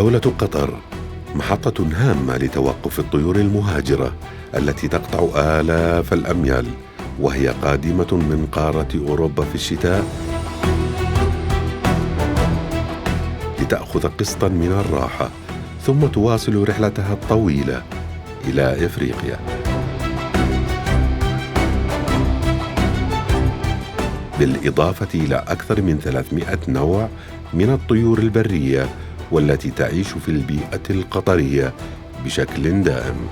دولة قطر محطة هامة لتوقف الطيور المهاجرة التي تقطع آلاف الأميال وهي قادمة من قارة أوروبا في الشتاء لتأخذ قسطاً من الراحة ثم تواصل رحلتها الطويلة إلى إفريقيا. بالإضافة إلى أكثر من 300 نوع من الطيور البرية والتي تعيش في البيئة القطرية بشكل دائم.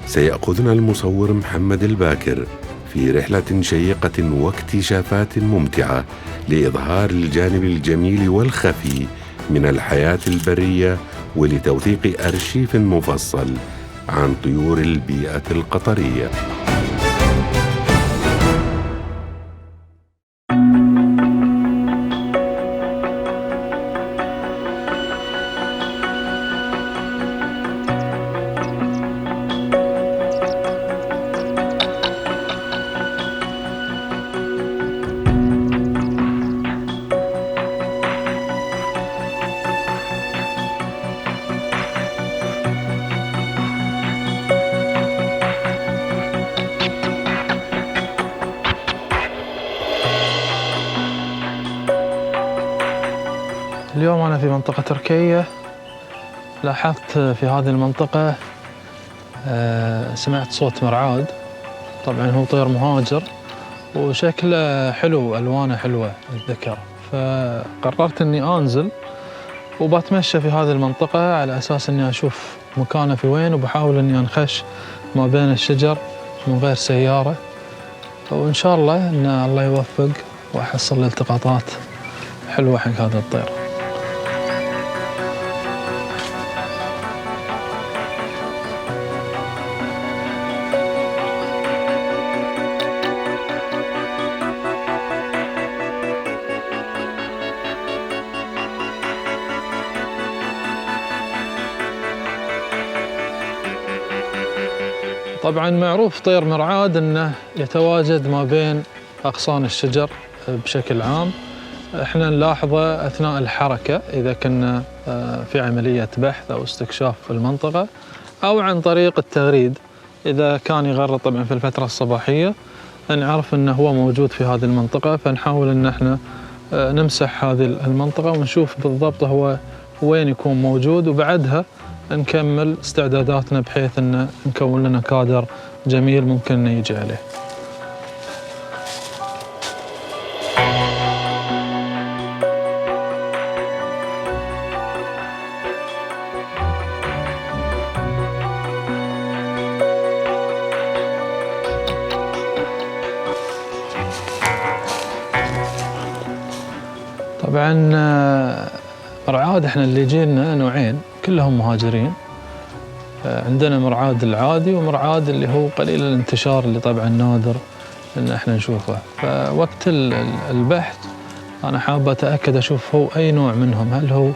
سيأخذنا المصور محمد الباكر في رحلة شيقة واكتشافات ممتعة لإظهار الجانب الجميل والخفي من الحياة البرية ولتوثيق أرشيف مفصل عن طيور البيئة القطرية. اليوم أنا في منطقة تركية. لاحظت في هذه المنطقة سمعت صوت مرعاد. طبعا هو طير مهاجر وشكله حلو، ألوانه حلوة الذكر، فقررت أني أنزل وبتمشى في هذه المنطقة على أساس أني أشوف مكانه في وين، وبحاول أني أنخش ما بين الشجر من غير سيارة، وإن شاء الله أن الله يوفق وأحصل التقاطات حلوة حق هذا الطير. طبعاً معروف طير مرعاد أنه يتواجد ما بين أغصان الشجر بشكل عام. إحنا نلاحظه أثناء الحركة إذا كنا في عملية بحث أو استكشاف في المنطقة، أو عن طريق التغريد إذا كان يغرد طبعاً في الفترة الصباحية، نعرف أنه هو موجود في هذه المنطقة، فنحاول أن إحنا نمسح هذه المنطقة ونشوف بالضبط هو وين يكون موجود، وبعدها نكمل استعداداتنا بحيث أن نكون لنا كادر جميل ممكن يجي عليه. طبعا مرعاد احنا اللي يجينا نوعين كلهم مهاجرين. عندنا مرعاد العادي ومرعاد اللي هو قليل الانتشار اللي طبعا نادر ان احنا نشوفه. فوقت البحث انا حابة اتأكد اشوف هو اي نوع منهم، هل هو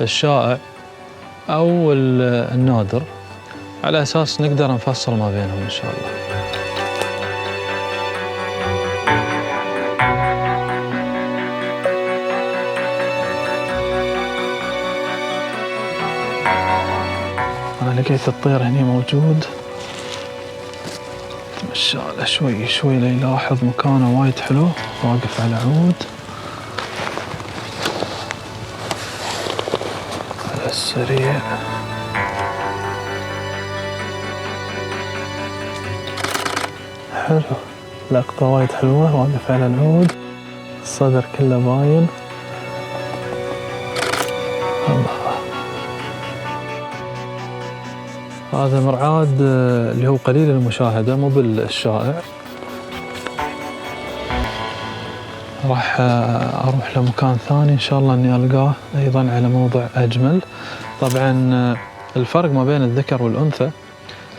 الشائع او النادر، على اساس نقدر نفصل ما بينهم ان شاء الله. أنا لقيت الطير هني موجود، تمشى له شوي شوي ليلاحظ مكانه وايد حلو، واقف على عود على السريع. حلو، لقطة وايد حلوة، واقف على العود، الصدر كله باين. هذا مرعاد اللي هو قليل المشاهدة مو بالشائع. راح أروح لمكان ثاني إن شاء الله إني ألقاه أيضا على موضع أجمل. طبعا الفرق ما بين الذكر والأنثى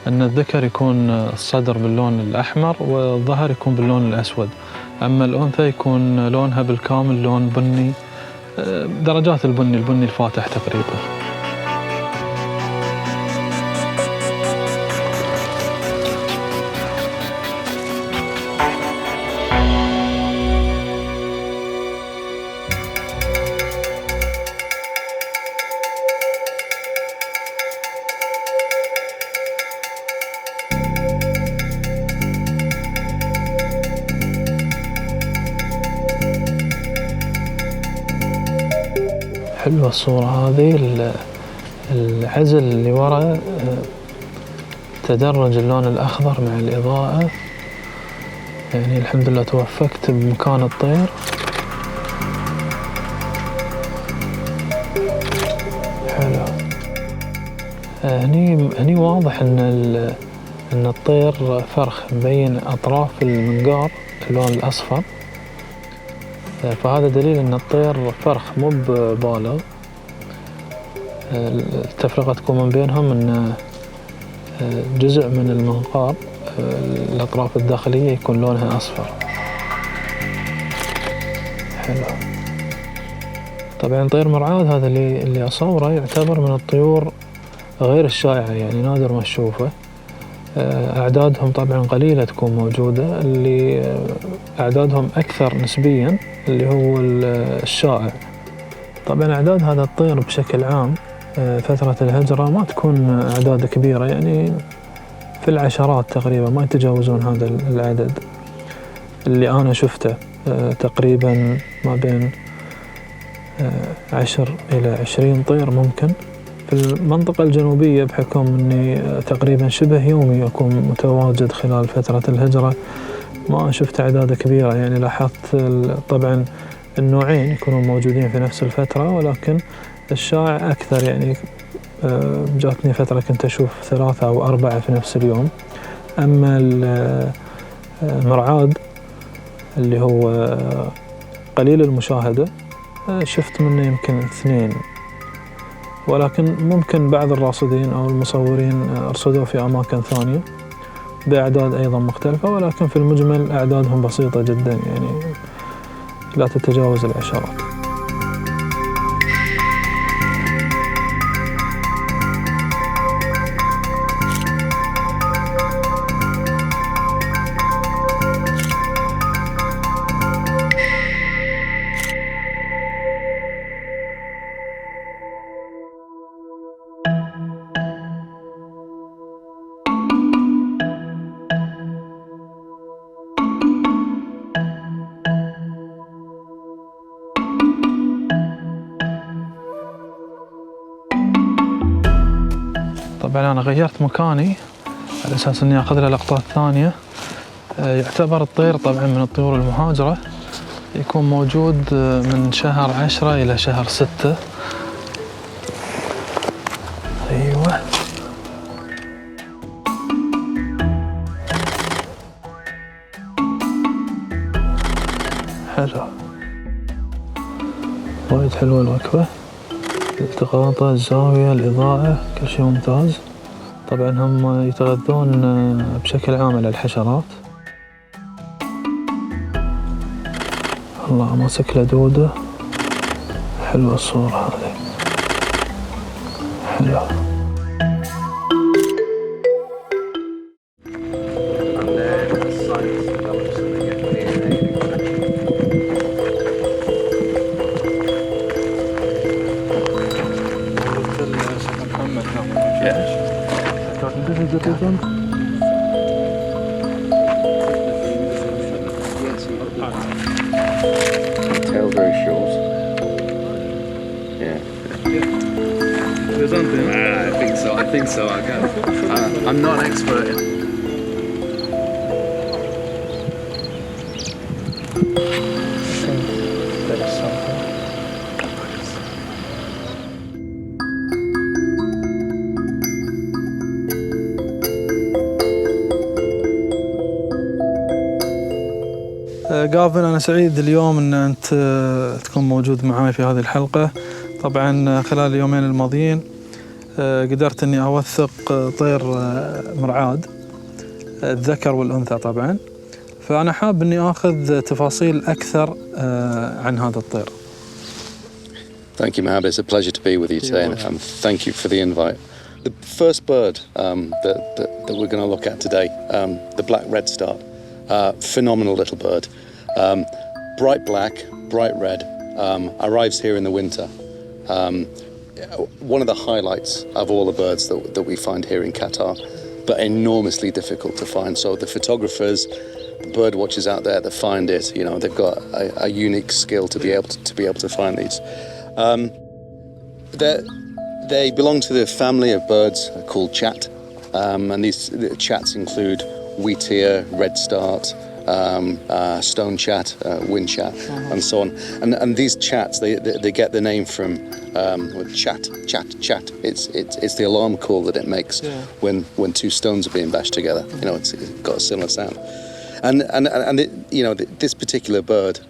أن الذكر يكون الصدر باللون الأحمر والظهر يكون باللون الأسود، أما الأنثى يكون لونها بالكامل لون بني، درجات البني الفاتح تقريبا. حلوة الصورة هذه. العزل اللي ورا تدرج اللون الأخضر مع الإضاءة، يعني الحمد لله توفقت بمكان الطير. حلو. هني واضح ان الطير فرخ، مبين اطراف المنقار اللون الاصفر، فهذا دليل ان الطير فرخ مو بالغ. التفرقة تكون من بينهم ان جزء من المنقار الاطراف الداخلية يكون لونها اصفر. حلو. طبعا طير مرعاد هذا اللي اصوره يعتبر من الطيور غير الشائعة، يعني نادر ما تشوفه. أعدادهم طبعا قليلة تكون موجودة، اللي أعدادهم أكثر نسبيا اللي هو الشائع. طبعا أعداد هذا الطير بشكل عام فترة الهجرة ما تكون أعداد كبيرة، يعني في العشرات تقريبا، ما يتجاوزون هذا العدد اللي أنا شفته، تقريبا ما بين 10 إلى 20 طير ممكن. في المنطقة الجنوبية بحكم أني تقريبا شبه يومي أكون متواجد خلال فترة الهجرة، ما شفت أعداد كبيرة. يعني لاحظت طبعا النوعين يكونون موجودين في نفس الفترة، ولكن الشائع أكثر. يعني جاتني فترة كنت أشوف 3 أو 4 في نفس اليوم. أما المرعاد اللي هو قليل المشاهدة شفت منه يمكن 2، ولكن ممكن بعض الراصدين أو المصورين أرصدوا في أماكن ثانية بأعداد أيضا مختلفة، ولكن في المجمل أعدادهم بسيطة جدا، يعني لا تتجاوز العشرات. طبعا أنا غيرت مكاني على أساس أني أخذ له لقطات ثانية. يعتبر الطير طبعا من الطيور المهاجرة، يكون موجود من شهر 10 إلى شهر 6. أيوة. حلو، وايد حلوة الوكبة، التقاطه، الزاوية، الإضاءة، كل شيء ممتاز. طبعا هم يتغذون بشكل عام على الحشرات. الله، ماسك له دودة. حلوة الصورة هذه، حلوة. Tail very short. Yeah. There's something. I think so. I can. I'm not an expert in. قافل، أنا سعيد اليوم أن أنت تكون موجود معاي في هذه الحلقة. طبعا خلال اليومين الماضيين قدرت أني أوثق طير مرعاد، الذكر والأنثى طبعا، فأنا حاب أني أخذ تفاصيل أكثر عن هذا الطير. Thank you, Mahab. It's a pleasure to be with you today, and thank you for the invite. The first bird that we're going to look at today, the black redstart, phenomenal little bird, bright black, bright red, arrives here in the winter. One of the highlights of all the birds that we find here in Qatar, but enormously difficult to find. So the photographers, the bird watchers out there that find it, you know, they've got a unique skill to be able to find these. They belong to the family of birds called chat, and these chats include wheatear, redstart, stone chat, wind chat, and so on. And these chats, they get the name from chat. It's the alarm call that it makes when two stones are being bashed together. You know, it's got a similar sound. And this particular bird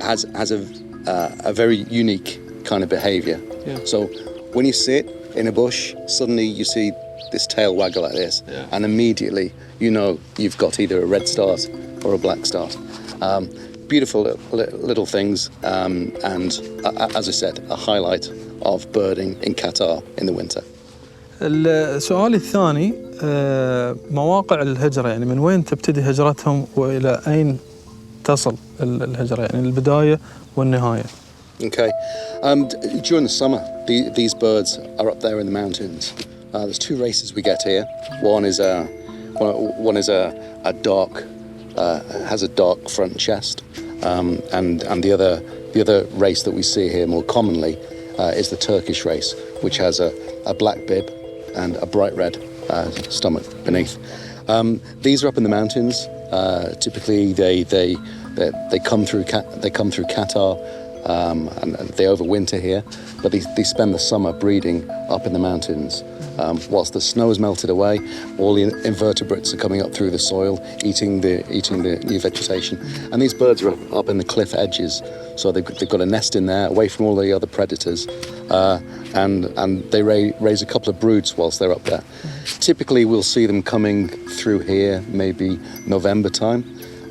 has a very unique kind of behaviour. Yeah. So when you sit in a bush, suddenly you see this tail waggle like this, and immediately you know you've got either a red start or a black start. Beautiful little things, and as I said, a highlight of birding in Qatar in the winter. السؤال الثاني مواقع الهجرة، يعني من وين تبتدي هجرتهم وإلى أين تصل الهجرة، يعني البداية والنهاية. Okay. During the summer, these birds are up there in the mountains. There's two races we get here. One is a dark, has a dark front chest, and the other race that we see here more commonly is the Turkish race, which has a black bib and a bright red stomach beneath. These are up in the mountains. Typically, they come through Qatar. And they overwinter here, but they spend the summer breeding up in the mountains. Whilst the snow has melted away, all the invertebrates are coming up through the soil, eating the new vegetation. And these birds are up in the cliff edges, so they've got a nest in there, away from all the other predators, and they raise a couple of broods whilst they're up there. Typically, we'll see them coming through here, maybe November time,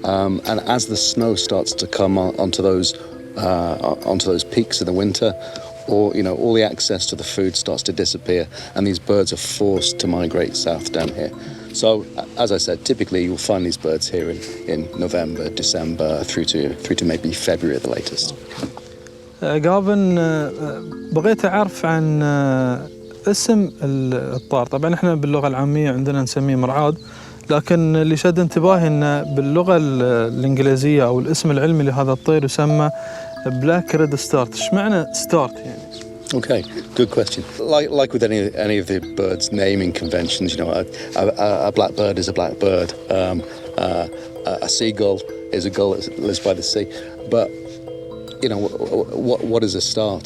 and as the snow starts to come onto those peaks in the winter, or all the access to the food starts to disappear, and these birds are forced to migrate south down here. So, as I said, typically you'll find these birds here in November, December, through to maybe February at the latest. قابن بغيت أعرف عن اسم الطار. طبعا احنا باللغة العامية عندنا نسميه مرعاد، لكن اللي شد انتباهي انه باللغة الإنجليزية او الاسم العلمي لهذا الطير يسمى black red start. ايش معنى start يعني؟ Okay, good question. Like with any of the birds' naming conventions, a blackbird is a blackbird. A seagull is a gull that lives by the sea. But what is a start?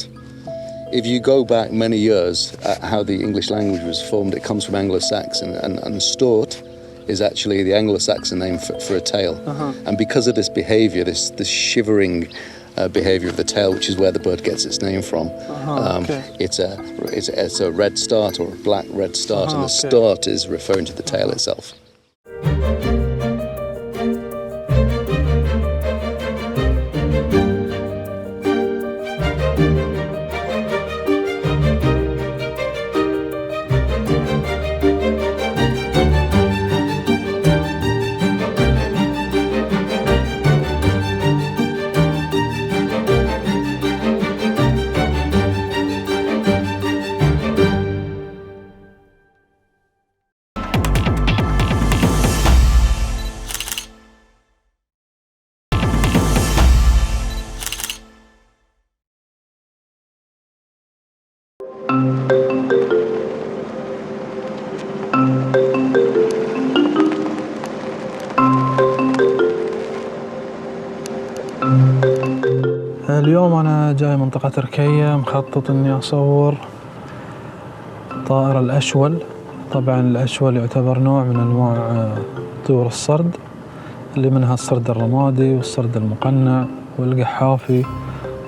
If you go back many years at how the English language was formed, it comes from Anglo-Saxon, and stort is actually the Anglo-Saxon name for a tail. And because of this behaviour, this shivering behaviour of the tail, which is where the bird gets its name from, it's a red start or a black red start, and the start is referring to the tail itself. اليوم أنا جاي منطقة تركيا، مخطط إني أصور طائر الأشول. طبعا الأشول يعتبر نوع من أنواع طيور الصرد، اللي منها الصرد الرمادي والصرد المقنع والقحافي،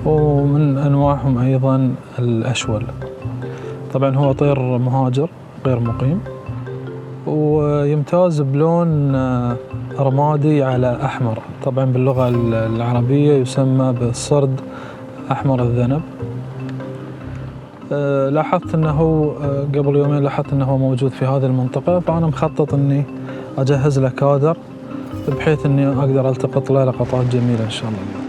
ومن أنواعهم أيضا الأشول. طبعا هو طير مهاجر غير مقيم، ويمتاز بلون رمادي على أحمر. طبعا باللغة العربية يسمى بالصرد أحمر الذنب. لاحظت أنه قبل يومين لاحظت أنه موجود في هذه المنطقة، فأنا مخطط أني أجهز له كادر بحيث أني أقدر ألتقط له لقطات جميلة إن شاء الله.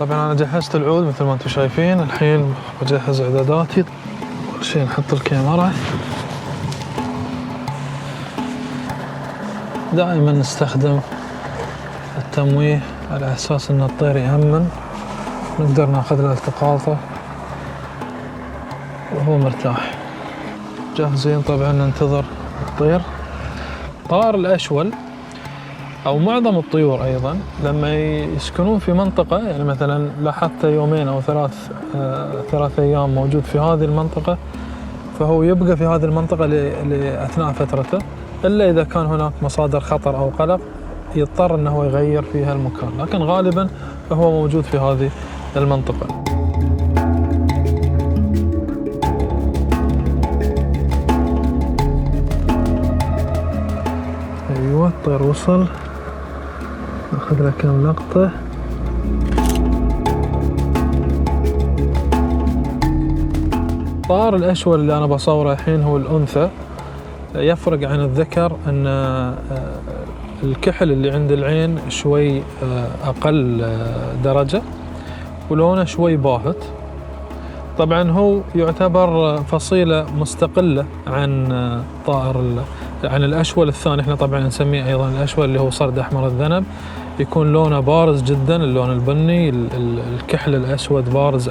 طبعا أنا جهزت العود مثل ما أنتم شايفين. الحين بجهز إعداداتي. أول شيء نحط الكاميرا. دائما نستخدم التمويه على أساس أن الطير يأمن، نقدر ناخذ له التقاطه وهو مرتاح. جاهزين طبعا ننتظر الطير. طائر الأشول أو معظم الطيور أيضا لما يسكنون في منطقة، يعني مثلا لاحظت يومين أو ثلاث أيام موجود في هذه المنطقة، فهو يبقى في هذه المنطقة لأثناء فترته، إلا إذا كان هناك مصادر خطر أو قلق يضطر أنه يغير فيها المكان، لكن غالبا فهو موجود في هذه المنطقة. أيوة الطير وصل، ناخذ له كم لقطة. طائر الأشول اللي أنا بصوره الحين هو الأنثى. يفرق عن الذكر أن الكحل اللي عند العين شوي أقل درجة ولونه شوي باهت. طبعا هو يعتبر فصيلة مستقلة عن عن الأشول الثاني. احنا طبعا نسميه أيضا الأشول اللي هو صرد أحمر الذنب، يكون لونه بارز جدا، اللون البني، الكحل الأسود بارز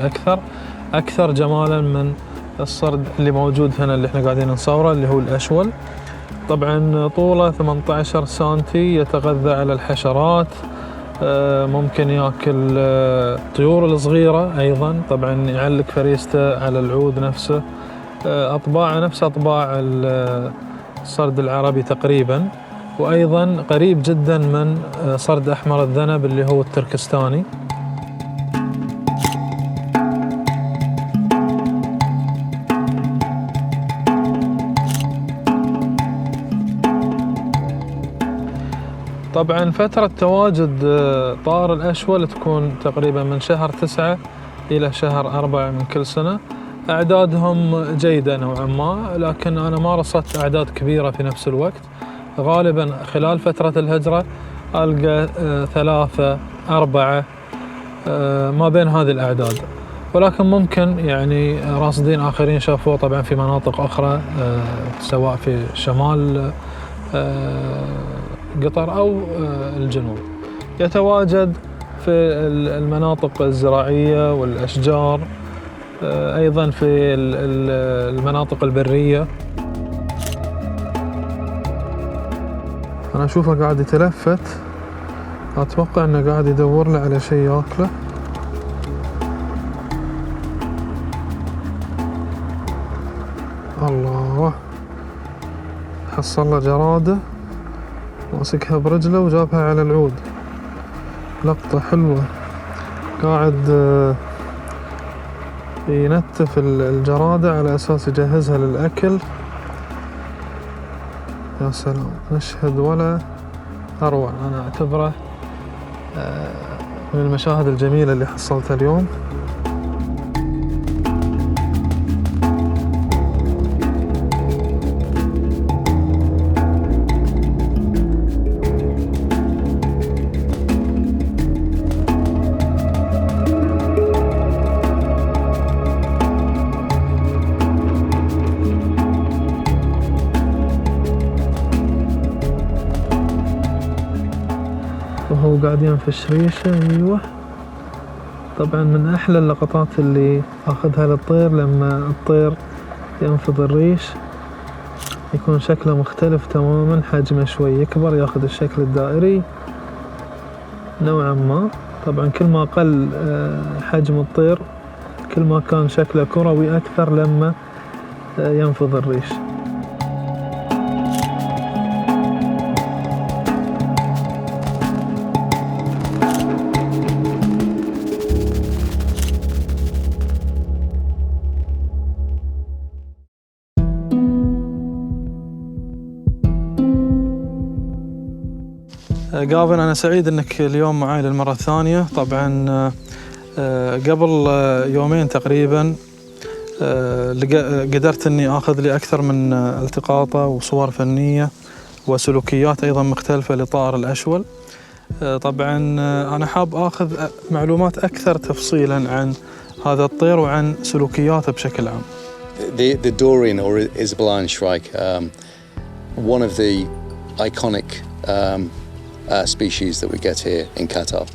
أكثر جمالا من الصرد اللي موجود هنا اللي احنا قاعدين نصوره اللي هو الأشول. طبعا طوله 18 سنتي، يتغذى على الحشرات، ممكن ياكل الطيور الصغيرة أيضا. طبعا يعلق فريسته على العود نفسه، أطباعه نفس أطباع الصرد العربي تقريبا، وأيضا قريب جدا من صرد أحمر الذنب اللي هو التركستاني. طبعا فترة تواجد طائر الأشول تكون تقريبا من شهر 9 إلى شهر 4 من كل سنة. أعدادهم جيدة نوعا ما، لكن أنا ما رصدت أعداد كبيرة في نفس الوقت. غالبا خلال فترة الهجرة ألقى 3 4 ما بين هذه الأعداد، ولكن ممكن يعني راصدين آخرين شافوه طبعا في مناطق أخرى، سواء في شمال قطر أو الجنوب. يتواجد في المناطق الزراعية والأشجار، أيضا في المناطق البرية. أنا أشوفه قاعد يتلفت، أتوقع أنه قاعد يدور له على شيء يأكله. الله، حصل له جرادة ماسكها برجله وجابها على العود. لقطة حلوة، قاعد ينتف الجرادة على أساس يجهزها للأكل. يا سلام، مشهد ولا أروع. أنا أعتبره من المشاهد الجميلة اللي حصلتها اليوم. وهو قاعد ينفش ريشه. ايوه، طبعا من احلى اللقطات اللي اخذها للطير لما الطير ينفض الريش، يكون شكله مختلف تماما، حجمه شوي يكبر، ياخذ الشكل الدائري نوعا ما. طبعا كل ما قل حجم الطير كل ما كان شكله كروي اكثر لما ينفض الريش. قابل، أنا سعيد أنك اليوم معي للمرة الثانية. طبعا قبل يومين تقريبا قدرت أني أخذ لي أكثر من التقاطة وصور فنية وسلوكيات أيضا مختلفة لطائر الأشول. طبعا أنا حاب أخذ معلومات أكثر تفصيلا عن هذا الطير وعن سلوكياته بشكل عام. The Dorian or Isabelline shrike, one of the iconic species that we get here in Qatar.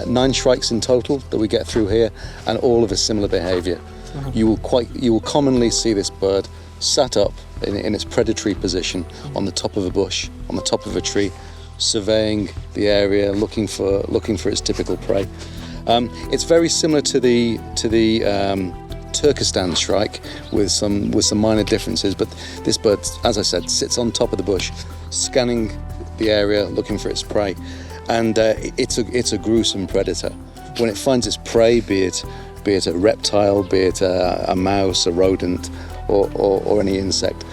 9 shrikes in total that we get through here, and all of a similar behaviour. You will commonly see this bird sat up in its predatory position on the top of a bush, on the top of a tree, surveying the area, looking for its typical prey. It's very similar to the Turkestan shrike with some minor differences, but this bird, as I said, sits on top of the bush, scanning the area, looking for its prey, and it's a gruesome predator. When it finds its prey, be it a reptile, be it a mouse, a rodent, or any insect,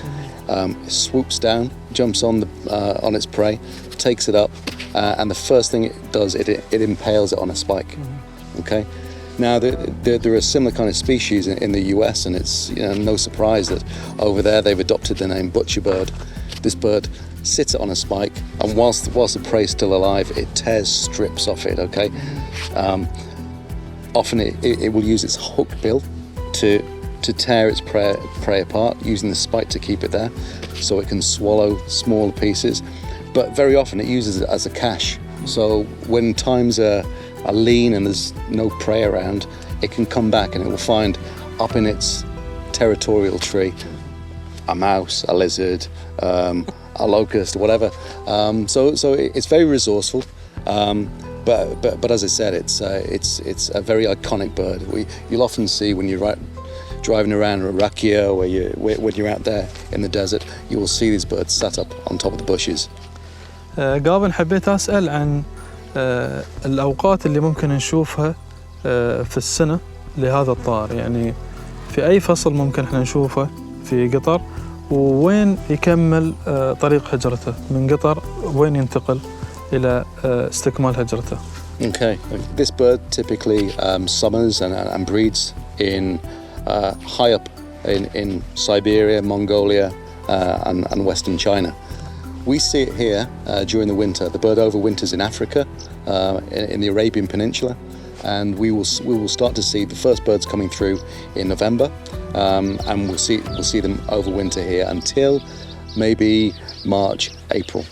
swoops down, jumps on its prey, takes it up, and the first thing it does, it impales it on a spike. Okay. Now there are similar kind of species in the US, and it's no surprise that over there they've adopted the name butcherbird. This bird sits on a spike, and whilst the prey is still alive, it tears strips off it. Okay. Often it will use its hook bill to tear its prey apart, using the spike to keep it there, so it can swallow smaller pieces. But very often it uses it as a cache. So when times are lean and there's no prey around, it can come back and it will find up in its territorial tree a mouse, a lizard, a locust, whatever. So it's very resourceful. But as I said, it's a very iconic bird. You'll often see when you're driving around Rakia, when you're out there in the desert, you will see these birds sat up on top of the bushes. قابل حبيت أسأل عن الأوقات اللي ممكن نشوفها في السنة لهذا الطائر، يعني في أي فصل ممكن احنا نشوفه في قطر، ووين يكمل طريق هجرته من قطر، وين ينتقل إلى استكمال هجرته. Okay, this bird typically summers and breeds in high up in Siberia, Mongolia, and Western China. We see it here during the winter. The bird overwinters in Africa, in the Arabian Peninsula, and we will start to see the first birds coming through in November, and we'll see them overwinter here until maybe March, April.